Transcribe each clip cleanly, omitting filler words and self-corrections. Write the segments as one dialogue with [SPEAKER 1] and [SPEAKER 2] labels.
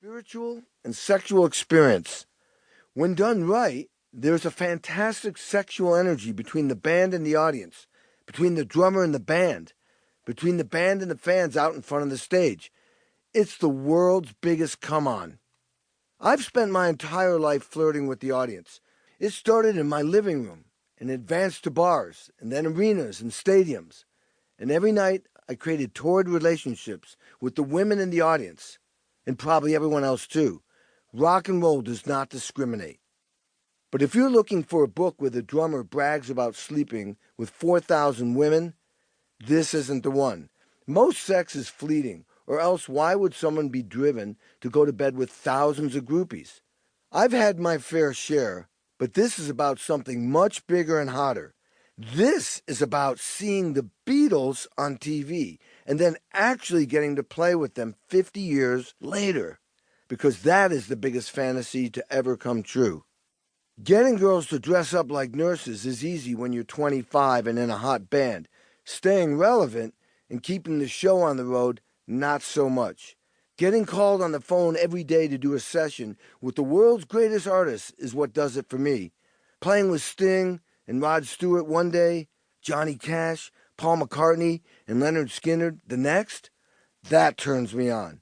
[SPEAKER 1] spiritual and sexual experience. When done right, there's a fantastic sexual energy between the band and the audience, between the drummer and the band, between the band and the fans out in front of the stage. It's the world's biggest come-on. I've spent my entire life flirting with the audience. It started in my living room and advanced to bars and then arenas and stadiums. And every night I created torrid relationships with the women in the audience, and probably everyone else too. Rock and roll does not discriminate. But if you're looking for a book where the drummer brags about sleeping with 4,000 women, this isn't the one. Most sex is fleeting, or else why would someone be driven to go to bed with thousands of groupies? I've had my fair share, but this is about something much bigger and hotter. This is about seeing the Beatles on TV and then actually getting to play with them 50 years later, because that is the biggest fantasy to ever come true. Getting girls to dress up like nurses is easy when you're 25 and in a hot band. Staying relevant and keeping the show on the road, not so much. Getting called on the phone every day to do a session with the world's greatest artists is what does it for me. Playing with Sting and Rod Stewart one day, Johnny Cash, Paul McCartney, and Leonard Skinner the next, that turns me on.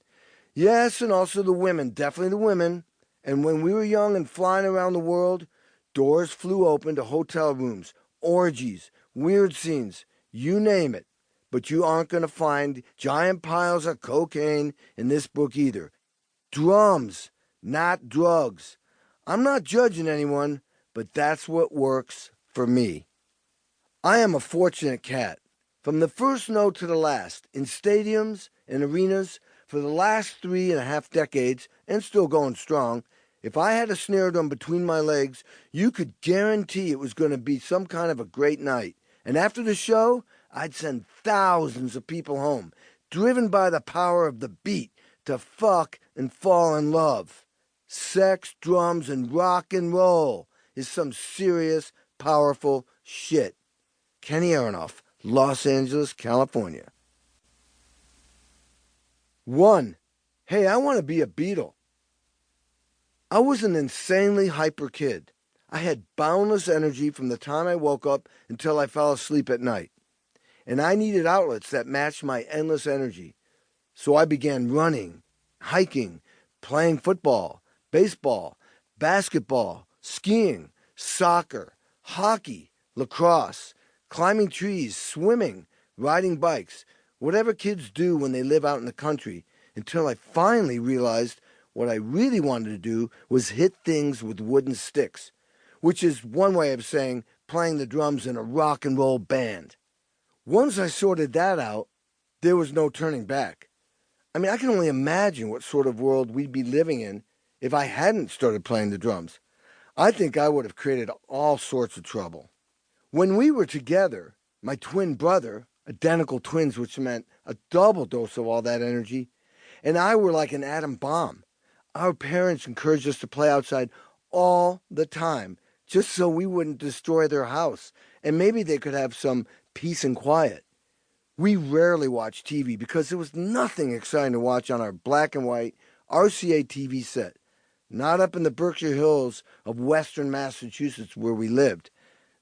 [SPEAKER 1] Yes, and also the women, definitely the women. And when we were young and flying around the world, doors flew open to hotel rooms, orgies, weird scenes, you name it. But you aren't going to find giant piles of cocaine in this book either. Drums, not drugs. I'm not judging anyone, but that's what works for me. I am a fortunate cat. From the first note to the last, in stadiums and arenas, for the last 3.5 decades, and still going strong, if I had a snare drum between my legs, you could guarantee it was going to be some kind of a great night. And after the show, I'd send thousands of people home, driven by the power of the beat, to fuck and fall in love. Sex, drums, and rock and roll is some serious, powerful shit. Kenny Aronoff, Los Angeles, California. 1. Hey, I want to be a Beatle. I was an insanely hyper kid. I had boundless energy from the time I woke up until I fell asleep at night. And I needed outlets that matched my endless energy. So I began running, hiking, playing football, baseball, basketball, skiing, soccer, hockey, lacrosse, climbing trees, swimming, riding bikes, whatever kids do when they live out in the country, until I finally realized what I really wanted to do was hit things with wooden sticks, which is one way of saying playing the drums in a rock and roll band. Once I sorted that out, there was no turning back. I mean, I can only imagine what sort of world we'd be living in if I hadn't started playing the drums. I think I would have created all sorts of trouble. When we were together, my twin brother, identical twins, which meant a double dose of all that energy, and I were like an atom bomb. Our parents encouraged us to play outside all the time, just so we wouldn't destroy their house, and maybe they could have some peace and quiet. We rarely watched TV because there was nothing exciting to watch on our black and white RCA TV set, not up in the Berkshire Hills of western Massachusetts where we lived,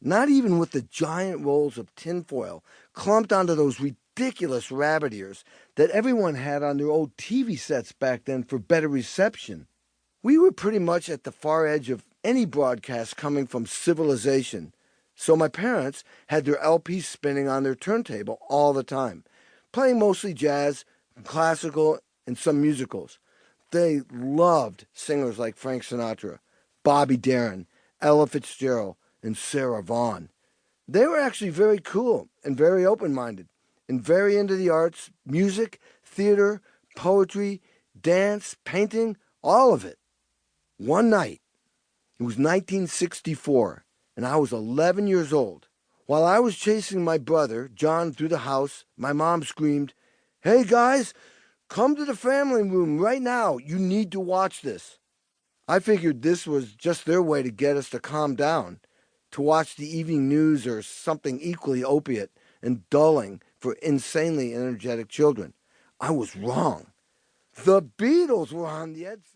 [SPEAKER 1] not even with the giant rolls of tinfoil clumped onto those ridiculous rabbit ears that everyone had on their old TV sets back then for better reception. We were pretty much at the far edge of any broadcast coming from civilization. So my parents had their LPs spinning on their turntable all the time, playing mostly jazz, classical, and some musicals. They loved singers like Frank Sinatra, Bobby Darin, Ella Fitzgerald, and Sarah Vaughan. They were actually very cool and very open-minded and very into the arts, music, theater, poetry, dance, painting, all of it. One night, it was 1964, and I was 11 years old. While I was chasing my brother, John, through the house, my mom screamed, "Hey guys, come to the family room right now. You need to watch this." I figured this was just their way to get us to calm down, to watch the evening news or something equally opiate and dulling for insanely energetic children. I was wrong. The Beatles were on the Ed